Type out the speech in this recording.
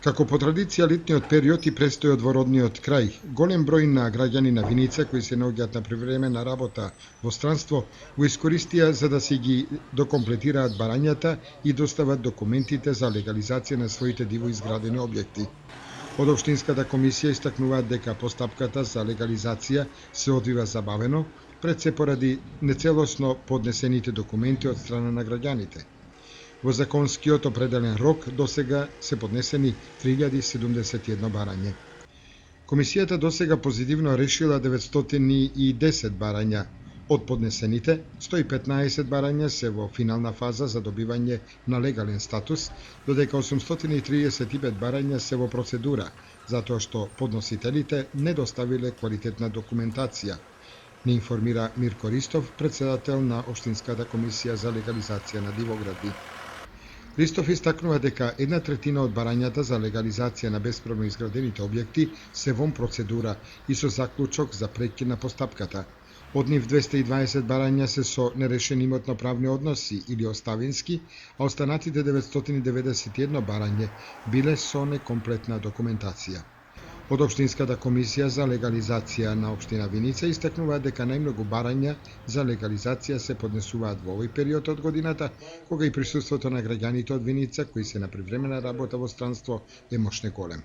Како по традиција, летниот период и престои од вородниот крај. Голем број на граѓани на Виница кои се наоѓаат на привремена работа во странство го искористија за да си ги докомплетираат барањата и достават документите за легализација на своите диво изградени објекти. Од Општинската комисија истакнуваат дека постапката за легализација се одвива забавено, пред се поради нецелосно поднесените документи од страна на граѓаните. Во законскиот определен рок досега се поднесени 3071 барање. Комисијата досега позитивно решила 910 барања. Од поднесените, 115 барања се во финална фаза за добивање на легален статус, додека 835 барања се во процедура, затоа што подносителите не доставиле квалитетна документација, не информира Мирко Ристов, председател на Општинската комисија за легализација на дивоградби. Ристов истакнува дека 1/3 од барањата за легализација на бесправно изградените објекти се во процедура и со заклучок за преки на постапката. Од нив 220 барања се со нерешени имотно-правни односи или оставински, а останатите 991 барање биле со некомплетна документација. Од Општинската комисија за легализација на Општина Виница истакнуваат дека најмногу барања за легализација се поднесуваат во овој период од годината, кога и присуството на граѓаните од Виница кои се на привремена работа во странство е мошне голем.